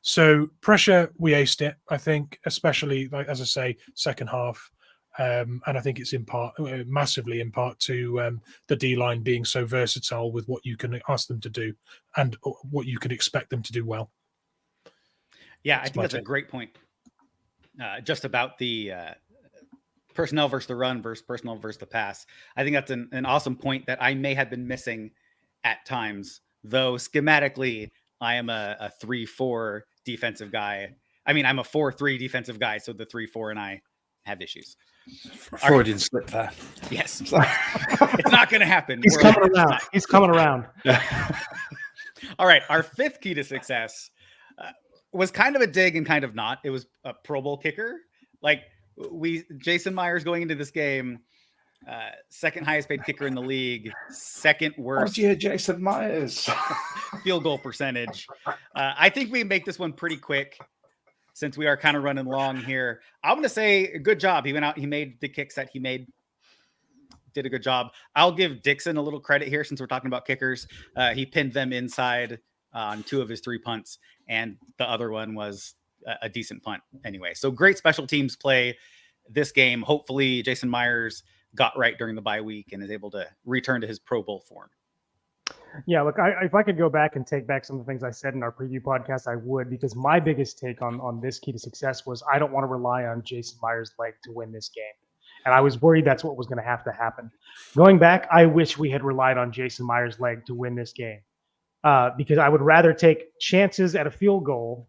So pressure, we aced it, I think, especially, like, as I say, second half. And I think it's massively in part to the D-line being so versatile with what you can ask them to do and what you can expect them to do well. Yeah, I think that's a great point. Just about the personnel versus the run versus personnel versus the pass. I think that's an awesome point that I may have been missing at times, though schematically I am a 3-4 defensive guy. I mean, I'm a 4-3 defensive guy, so the 3-4 and I have issues. Freudian slip there. Yes. It's not going to happen. He's coming around. All right. Our 5th key to success was kind of a dig and kind of not. It was a Pro Bowl kicker. Like, Jason Myers going into this game, second highest paid kicker in the league, second worst. Oh, yeah, Jason Myers. Field goal percentage. I think we make this one pretty quick, since we are kind of running long here. I'm going to say good job. He went out, he made the kicks that he made, did a good job. I'll give Dixon a little credit here, since we're talking about kickers. He pinned them inside on 2 of his 3 punts, and the other one was a decent punt anyway. So great special teams play this game. Hopefully Jason Myers got right during the bye week and is able to return to his Pro Bowl form. Yeah, look, if I could go back and take back some of the things I said in our preview podcast, I would, because my biggest take on this key to success was I don't want to rely on Jason Myers' leg to win this game. And I was worried that's what was going to happen. Going back, I wish we had relied on Jason Myers' leg to win this game. because I would rather take chances at a field goal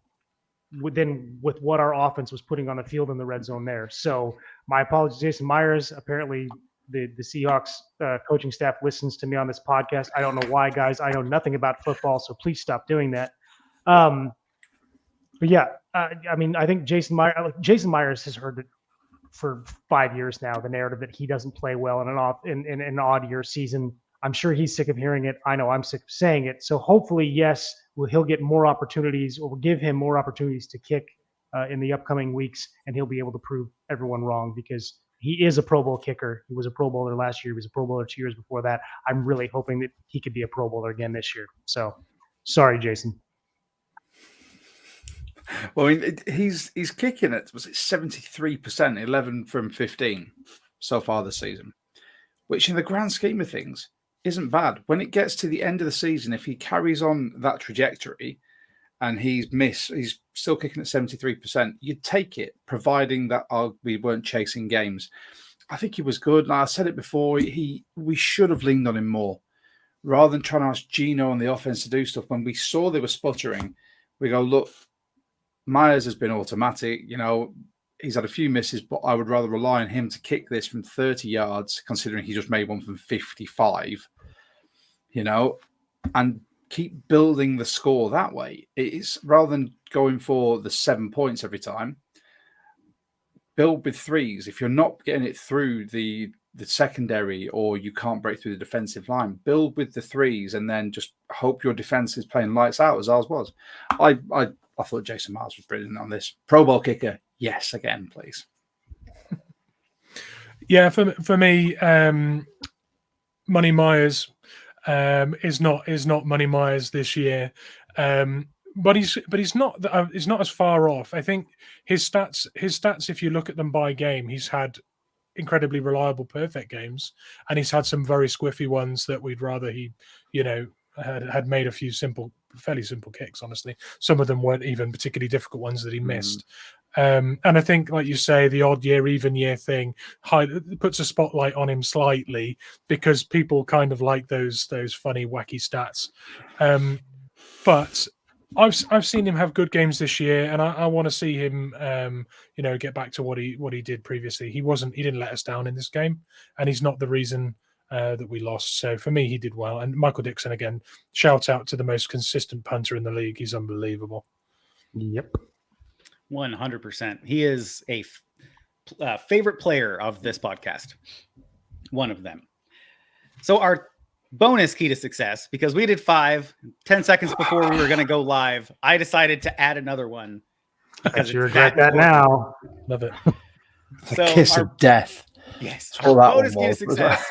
than with what our offense was putting on the field in the red zone there. So my apologies, Jason Myers. Apparently, the Seahawks coaching staff listens to me on this podcast. I don't know why, guys. I know nothing about football, so please stop doing that. But yeah, I mean, I think Jason Myers has heard it for 5 years now, the narrative that he doesn't play well in an odd year season. I'm sure he's sick of hearing it. I know I'm sick of saying it. So hopefully, yes, he'll get more opportunities, or we'll give him more opportunities to kick in the upcoming weeks, and he'll be able to prove everyone wrong, because he is a Pro Bowl kicker. He was a Pro Bowler last year. He was a Pro Bowler 2 years before that. I'm really hoping that he could be a Pro Bowler again this year. So sorry, Jason. Well, I mean, he's kicking it. Was it 73%, 11 from 15 so far this season, which in the grand scheme of things isn't bad. When it gets to the end of the season, if he carries on that trajectory and he's still kicking at 73%, you'd take it, providing that we weren't chasing games. I think he was good. And I said it before, we should have leaned on him more. Rather than trying to ask Gino on the offense to do stuff, when we saw they were sputtering, we go, look, Myers has been automatic. He's had a few misses, but I would rather rely on him to kick this from 30 yards, considering he just made one from 55, and keep building the score that way. It's rather than going for the 7 points every time, build with threes. If you're not getting it through the secondary, or you can't break through the defensive line, build with the threes, and then just hope your defense is playing lights out, as ours was. I thought Jason Myers was brilliant on this. Pro Bowl kicker, yes, again, please. Yeah, for me, Money Myers is not Money Myers this year, but he's not as far off. I think his stats, if you look at them by game, he's had incredibly reliable perfect games, and he's had some very squiffy ones that we'd rather he had made a few fairly simple kicks. Honestly, some of them weren't even particularly difficult ones that he missed. And I think, like you say, the odd year, even year thing puts a spotlight on him slightly, because people kind of like those funny, wacky stats. But I've seen him have good games this year, and I want to see him, get back to what he did previously. He didn't let us down in this game, and he's not the reason that we lost. So for me, he did well. And Michael Dixon, again, shout out to the most consistent punter in the league. He's unbelievable. Yep. 100%. He is a favorite player of this podcast. One of them. So our bonus key to success, because we did 5, 10 seconds before we were going to go live, I decided to add another one. Because you regret that now. Love it. So kiss of death. Yes. Our bonus key to success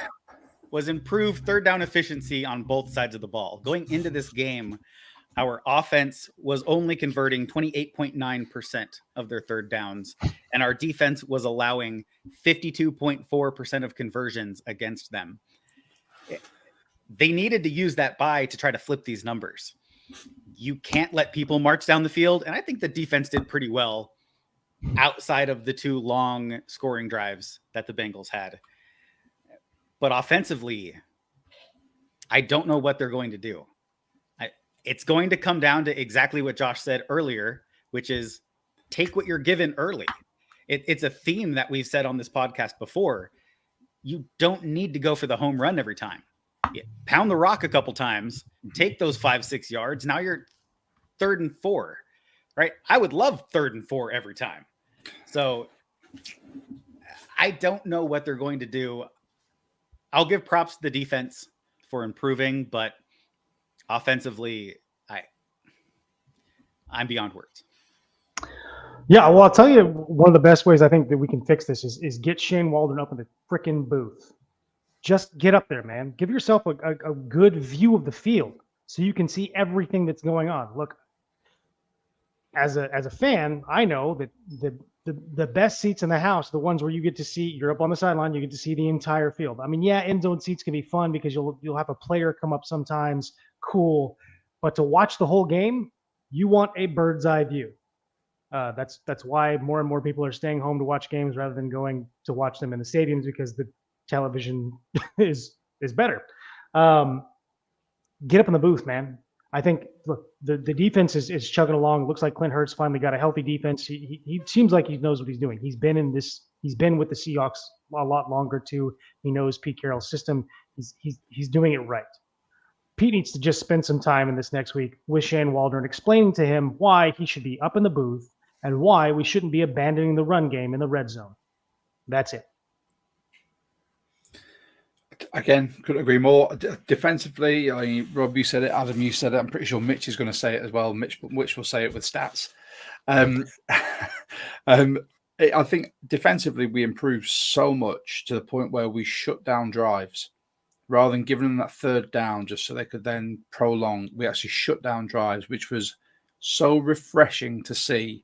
was improved third down efficiency on both sides of the ball. Going into this game, our offense was only converting 28.9% of their third downs, and our defense was allowing 52.4% of conversions against them. They needed to use that bye to try to flip these numbers. You can't let people march down the field, and I think the defense did pretty well outside of the 2 long scoring drives that the Bengals had. But offensively, I don't know what they're going to do. It's going to come down to exactly what Josh said earlier, which is take what you're given early. It's a theme that we've said on this podcast before. You don't need to go for the home run every time. Pound the rock a couple times, take those 5-6 yards. Now you're 3rd and 4, right? I would love 3rd and 4 every time. So I don't know what they're going to do. I'll give props to the defense for improving, but offensively, I'm beyond words. Yeah, well, I'll tell you, one of the best ways I think that we can fix this is get Shane Waldron up in the freaking booth. Just get up there, man. Give yourself a good view of the field so you can see everything that's going on. Look, as a fan, I know that the best seats in the house, the ones where you get to see, you're up on the sideline, you get to see the entire field. I mean, yeah, end zone seats can be fun because you'll have a player come up sometimes, cool. But to watch the whole game, you want a bird's eye view. That's why more and more people are staying home to watch games rather than going to watch them in the stadiums, because the television is better. Get up in the booth, man. I think look, the defense is chugging along. It looks like Clint Hurts finally got a healthy defense. He seems like he knows what he's doing. He's been with the Seahawks a lot longer too. He knows Pete Carroll's system. He's doing it right. Pete needs to just spend some time in this next week with Shane Waldron explaining to him why he should be up in the booth and why we shouldn't be abandoning the run game in the red zone. That's it. Again, couldn't agree more. Defensively, Rob, you said it. Adam, you said it. I'm pretty sure Mitch is going to say it as well. Mitch will say it with stats. I think defensively we improved so much to the point where we shut down drives rather than giving them that third down just so they could then prolong. We actually shut down drives, which was so refreshing to see,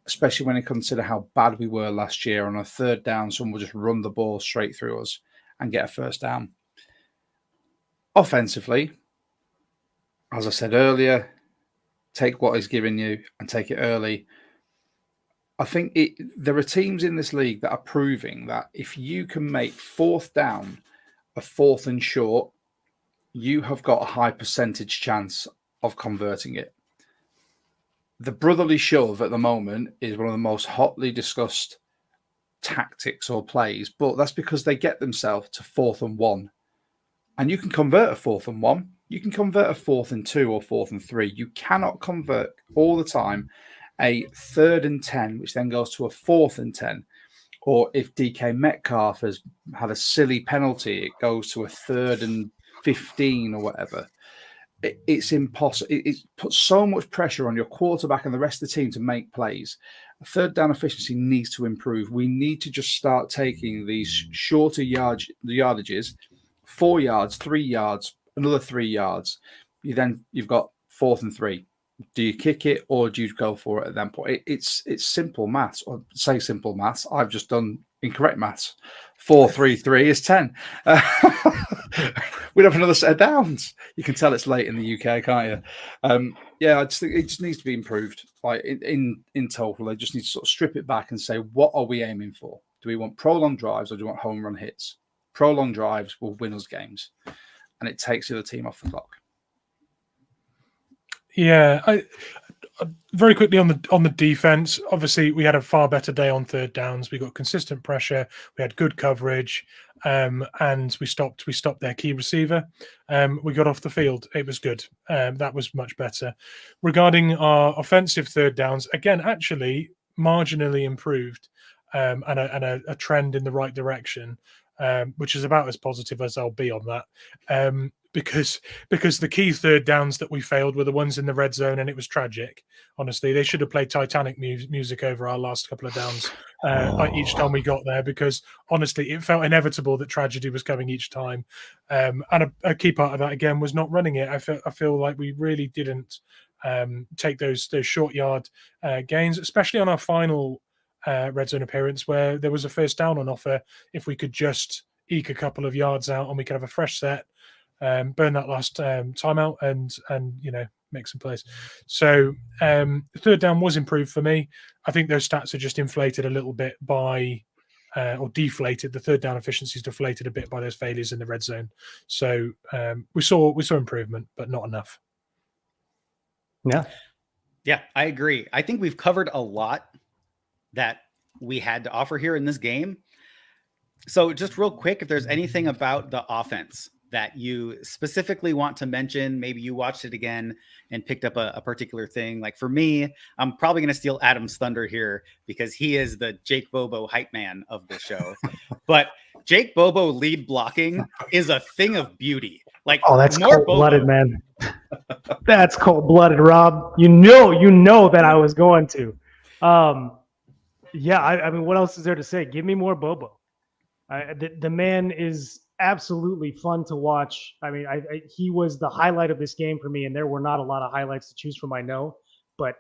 especially when you consider how bad we were last year. On a third down, someone will just run the ball straight through us and get a first down. Offensively, as I said earlier, take what he's giving you and take it early. I think there are teams in this league that are proving that if you can make fourth down a fourth and short, you have got a high percentage chance of converting it. The brotherly shove at the moment is one of the most hotly discussed tactics or plays, but that's because they get themselves to 4th and 1. And you can convert a 4th and 1. You can convert a 4th and 2 or 4th and 3. You cannot convert all the time a 3rd and 10, which then goes to a 4th and 10. Or if DK Metcalf has had a silly penalty, it goes to a 3rd and 15 or whatever. It's impossible. It puts so much pressure on your quarterback and the rest of the team to make plays. Third down efficiency needs to improve. We need to just start taking these shorter yardages, 4 yards, 3 yards, another 3 yards. You've got 4th and 3. Do you kick it or do you go for it at that point? It's simple maths. Or say simple maths. I've just done incorrect maths. 4, 3, 3 is 10. We'd have another set of downs. You can tell it's late in the UK, can't you? I just think it just needs to be improved. Like in total, they just need to sort of strip it back and say, what are we aiming for? Do we want prolonged drives or do we want home run hits? Prolonged drives will win us games, and it takes the other team off the clock. Yeah, I very quickly on the defense. Obviously, we had a far better day on third downs. We got consistent pressure. We had good coverage, and we stopped their key receiver. We got off the field. It was good. That was much better. Regarding our offensive third downs, again, actually marginally improved, and a trend in the right direction, which is about as positive as I'll be on that. Because the key third downs that we failed were the ones in the red zone, and it was tragic. Honestly, they should have played Titanic music over our last couple of downs each time we got there, because honestly, it felt inevitable that tragedy was coming each time. And a key part of that again was not running it. I feel like we really didn't take those short yard gains, especially on our final red zone appearance where there was a first down on offer. If we could just eke a couple of yards out and we could have a fresh set. Burn that last timeout and make some plays. So third down was improved for me. I think those stats are just inflated a little bit by or deflated. The third down efficiency is deflated a bit by those failures in the red zone. So we saw improvement, but not enough. Yeah, I agree. I think we've covered a lot that we had to offer here in this game. So just real quick, if there's anything about the offense that you specifically want to mention, maybe you watched it again and picked up a particular thing. Like for me, I'm probably going to steal Adam's thunder here because he is the Jake Bobo hype man of the show. But Jake Bobo lead blocking is a thing of beauty. Like, oh, that's cold-blooded, man. That's cold-blooded, Rob. You know that I was going to. Yeah, I mean, what else is there to say? Give me more Bobo. The man is absolutely fun to watch. I mean, he was the highlight of this game for me, and there were not a lot of highlights to choose from, I know, but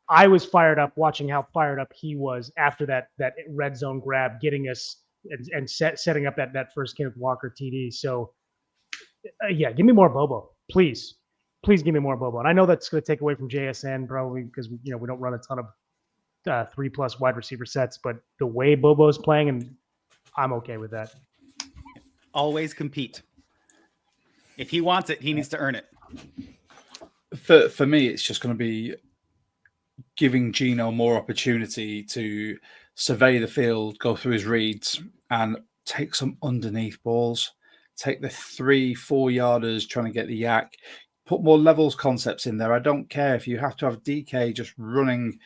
I was fired up watching how fired up he was after that red zone grab, getting us and setting up that first Kenneth Walker TD. So, yeah, give me more Bobo, please. Please give me more Bobo. And I know that's going to take away from JSN probably because we don't run a ton of 3+ wide receiver sets, but the way Bobo's playing, and I'm okay with that. Always compete. If he wants it, he needs to earn it. For me, it's just going to be giving Gino more opportunity to survey the field, go through his reads, and take some underneath balls. Take the 3-4 yarders trying to get the yak. Put more levels concepts in there. I don't care if you have to have DK just running,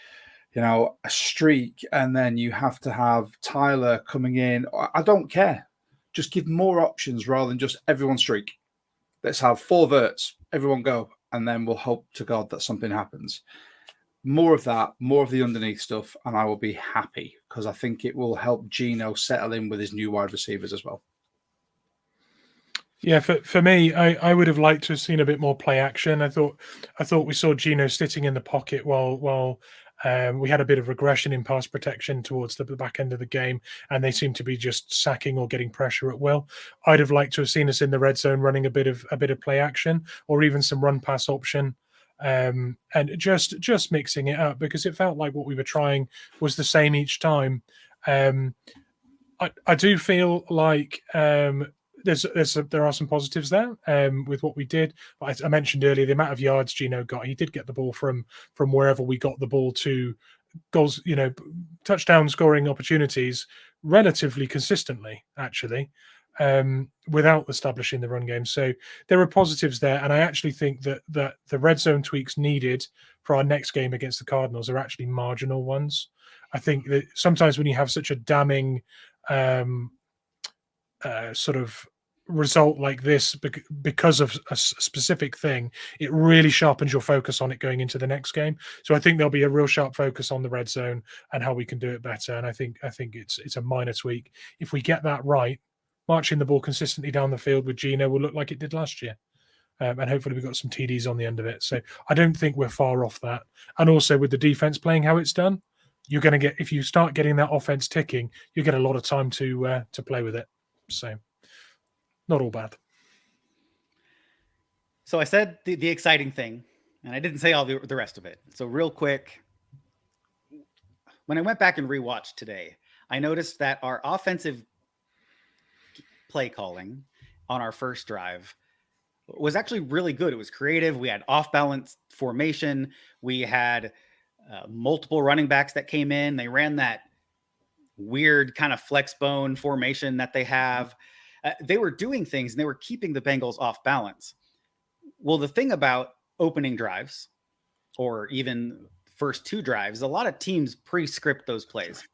a streak, and then you have to have Tyler coming in. I don't care. Just give more options rather than just everyone streak. Let's have 4 verts, everyone go, and then we'll hope to God that something happens. More of that, more of the underneath stuff, and I will be happy because I think it will help Gino settle in with his new wide receivers as well. Yeah, for me, I would have liked to have seen a bit more play action. I thought we saw Gino sitting in the pocket while we had a bit of regression in pass protection towards the back end of the game, and they seemed to be just sacking or getting pressure at will. I'd have liked to have seen us in the red zone running a bit of play action or even some run pass option, and just mixing it up because it felt like what we were trying was the same each time. I do feel like there are some positives there with what we did. But I mentioned earlier the amount of yards Gino got. He did get the ball from wherever we got the ball to goals, touchdown scoring opportunities relatively consistently, actually, without establishing the run game. So there are positives there, and I actually think that the red zone tweaks needed for our next game against the Cardinals are actually marginal ones. I think that sometimes when you have such a damning sort of result like this because of a specific thing, it really sharpens your focus on it going into the next game. So I think there'll be a real sharp focus on the red zone and how we can do it better. And I think it's a minor tweak. If we get that right, marching the ball consistently down the field with Gino will look like it did last year. And hopefully we've got some TDs on the end of it. So I don't think we're far off that. And also with the defense playing how it's done, you're going to get, if you start getting that offense ticking, you get a lot of time to play with it. So not all bad. So I said the exciting thing, and I didn't say all the rest of it. So real quick, when I went back and rewatched today, I noticed that our offensive play calling on our first drive was actually really good. It was creative. We had off-balance formation. We had multiple running backs that came in. They ran that weird kind of flex bone formation that they have. They were doing things and they were keeping the Bengals off balance. Well, the thing about opening drives or even first 2 drives, a lot of teams pre-script those plays.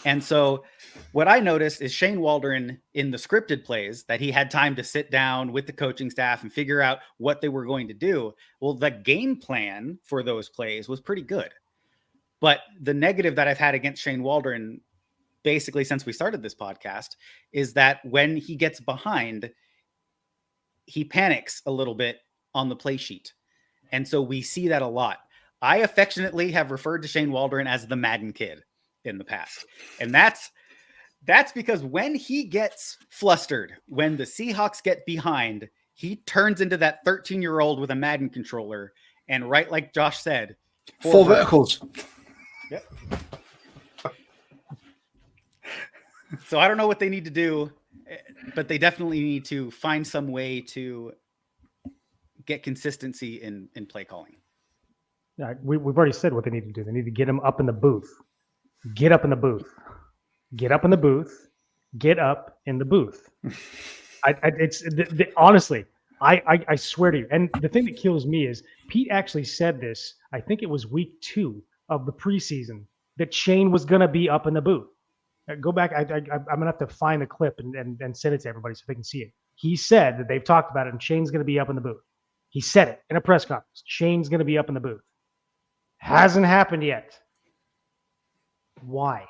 And so what I noticed is Shane Waldron in the scripted plays that he had time to sit down with the coaching staff and figure out what they were going to do. Well, the game plan for those plays was pretty good. But the negative that I've had against Shane Waldron basically since we started this podcast is that when he gets behind, he panics a little bit on the play sheet. And so we see that a lot. I affectionately have referred to Shane Waldron as the Madden kid in the past. And that's because when he gets flustered, when the Seahawks get behind, he turns into that 13-year-old with a Madden controller. And right like Josh said, 4 verticals. Yep. So I don't know what they need to do, but they definitely need to find some way to get consistency in play calling. Yeah, we've already said what they need to do. They need to get him up in the booth. Get up in the booth. Get up in the booth. Get up in the booth. Honestly, I swear to you. And the thing that kills me is Pete actually said this. I think it was week 2 of the preseason that Shane was going to be up in the booth. Go back. I'm going to have to find the clip and send it to everybody so they can see it. He said that they've talked about it and Shane's going to be up in the booth. He said it in a press conference. Shane's going to be up in the booth. Hasn't happened yet. Why?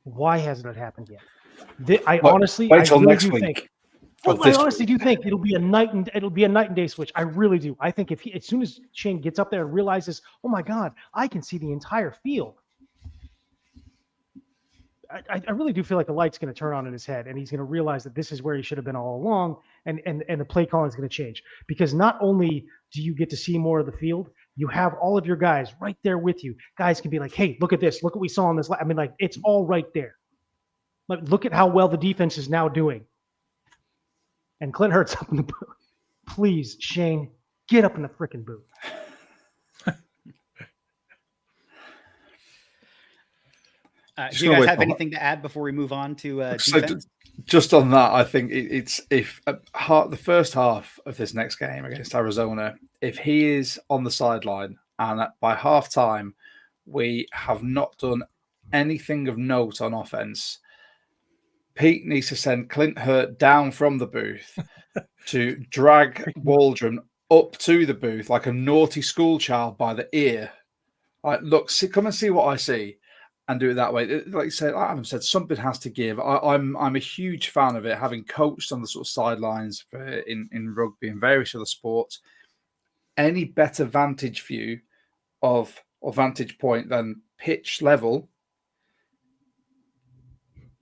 Why hasn't it happened yet? I honestly do think it'll be a night and day switch. I really do. I think as soon as Shane gets up there and realizes, oh my God, I can see the entire field. I really do feel like the light's going to turn on in his head and he's going to realize that this is where he should have been all along and the play calling is going to change. Because not only do you get to see more of the field, you have all of your guys right there with you. Guys can be like, hey, look at this. Look what we saw on this. I mean, like, it's all right there. Like, look at how well the defense is now doing. And Clint Hurts up in the booth. Please, Shane, get up in the freaking booth. Do you guys have anything to add before we move on to defense? Just on that, I think it's if the first half of this next game against Arizona, if he is on the sideline and by halftime we have not done anything of note on offense, Pete needs to send Clint Hurts down from the booth to drag Waldron up to the booth like a naughty school child by the ear. Like, look, come and see what I see. And do it that way. Like you said, like Adam said, something has to give. I'm a huge fan of it, having coached on the sort of sidelines in rugby and various other sports. Any better vantage view or vantage point than pitch level,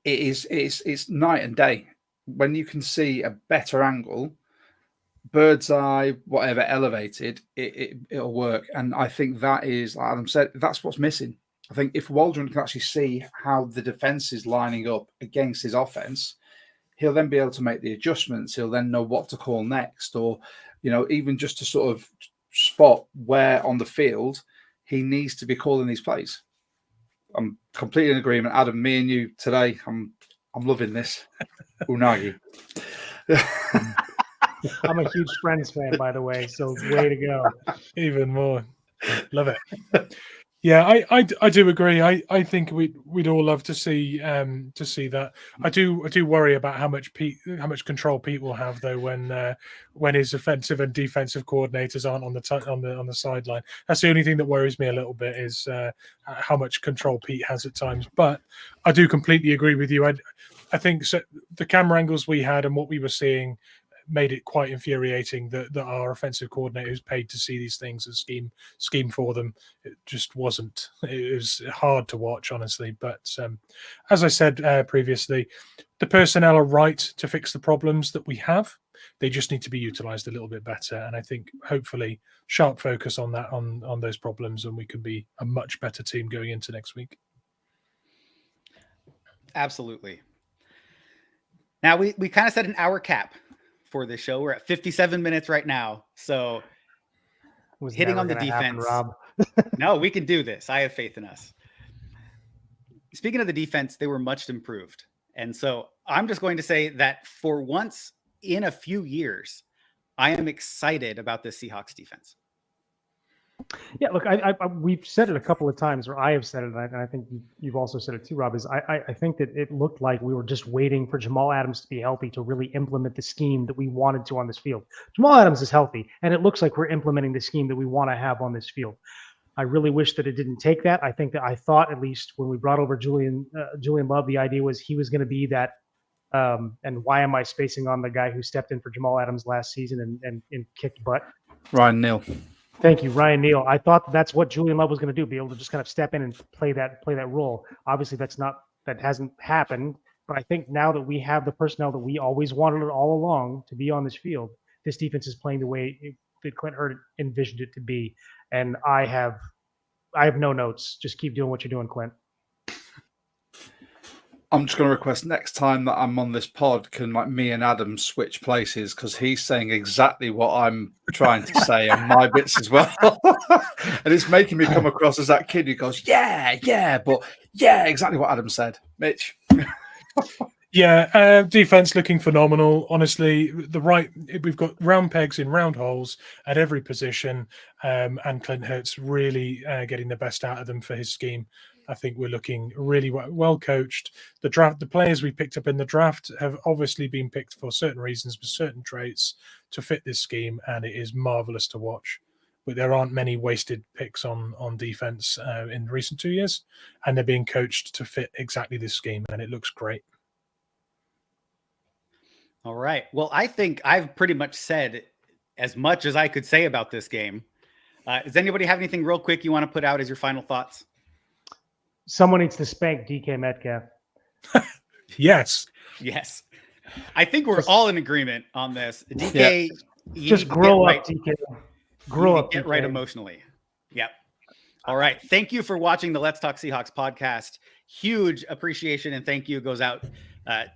it's night and day. When you can see a better angle, bird's eye, whatever, elevated, it'll work. And I think that is, like Adam said, that's what's missing. I think if Waldron can actually see how the defense is lining up against his offense, he'll then be able to make the adjustments. He'll then know what to call next, or, even just to sort of spot where on the field he needs to be calling these plays. I'm completely in agreement. Adam, me and you today, I'm loving this. Unagi. I'm a huge Friends fan, by the way, so way to go. Even more. Love it. Yeah, I do agree. I think we'd all love to see that. I do worry about how much control Pete will have though when his offensive and defensive coordinators aren't on the sideline. That's the only thing that worries me a little bit is how much control Pete has at times. But I do completely agree with you. I think the camera angles we had and what we were seeing made it quite infuriating that our offensive coordinator who's paid to see these things and scheme for them. It just wasn't. It was hard to watch, honestly. But as I said previously, the personnel are right to fix the problems that we have. They just need to be utilized a little bit better. And I think hopefully sharp focus on that, on those problems, and we can be a much better team going into next week. Absolutely. Now we kind of set an hour cap for this show. We're at 57 minutes right now. So hitting on the defense. Rob. No, we can do this. I have faith in us. Speaking of the defense, they were much improved. And so I'm just going to say that for once in a few years, I am excited about this Seahawks defense. Yeah, look, we've said it a couple of times, or I have said it, and I think you've also said it too, Rob, is I think that it looked like we were just waiting for Jamal Adams to be healthy to really implement the scheme that we wanted to on this field. Jamal Adams is healthy, and it looks like we're implementing the scheme that we want to have on this field. I really wish that it didn't take that. I thought, at least when we brought over Julian Love, the idea was he was going to be that, and why am I spacing on the guy who stepped in for Jamal Adams last season and kicked butt? Ryan Neal. Thank you, Ryan Neal. I thought that's what Julian Love was going to do, be able to just kind of step in and play that role. Obviously, that hasn't happened. But I think now that we have the personnel that we always wanted it all along to be on this field, this defense is playing the way that Clint Hurts envisioned it to be. And I have no notes. Just keep doing what you're doing, Clint. I'm just going to request next time that I'm on this pod, can me and Adam switch places, because he's saying exactly what I'm trying to say and my bits as well. And it's making me come across as that kid who goes, yeah, but yeah, exactly what Adam said. Mitch. Yeah, defense looking phenomenal. Honestly, we've got round pegs in round holes at every position, and Clint Hurts really getting the best out of them for his scheme. I think we're looking really well coached. The players we picked up in the draft have obviously been picked for certain reasons, with certain traits to fit this scheme, and it is marvelous to watch. But there aren't many wasted picks on defense in recent 2 years, and they're being coached to fit exactly this scheme, and it looks great. All right. Well, I think I've pretty much said as much as I could say about this game. Does anybody have anything real quick you want to put out as your final thoughts? Someone needs to spank DK Metcalf. Yes. I think we're all in agreement on this. DK, just grow up, DK. Grow up. Get DK. right emotionally. Yep. All right. Thank you for watching the Let's Talk Seahawks podcast. Huge appreciation and thank you goes out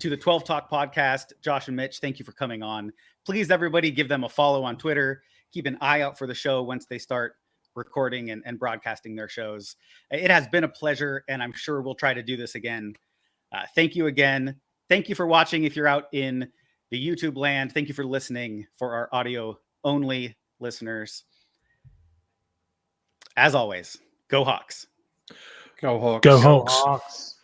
to the 12 Talk podcast. Josh and Mitch, thank you for coming on. Please, everybody, give them a follow on Twitter. Keep an eye out for the show once they start recording and broadcasting their shows. It has been a pleasure, and I'm sure we'll try to do this again. Thank you again. Thank you for watching if you're out in the YouTube land. Thank you for listening for our audio only listeners. As always, go Hawks. Go Hawks. Go Go Hawks. Hawks.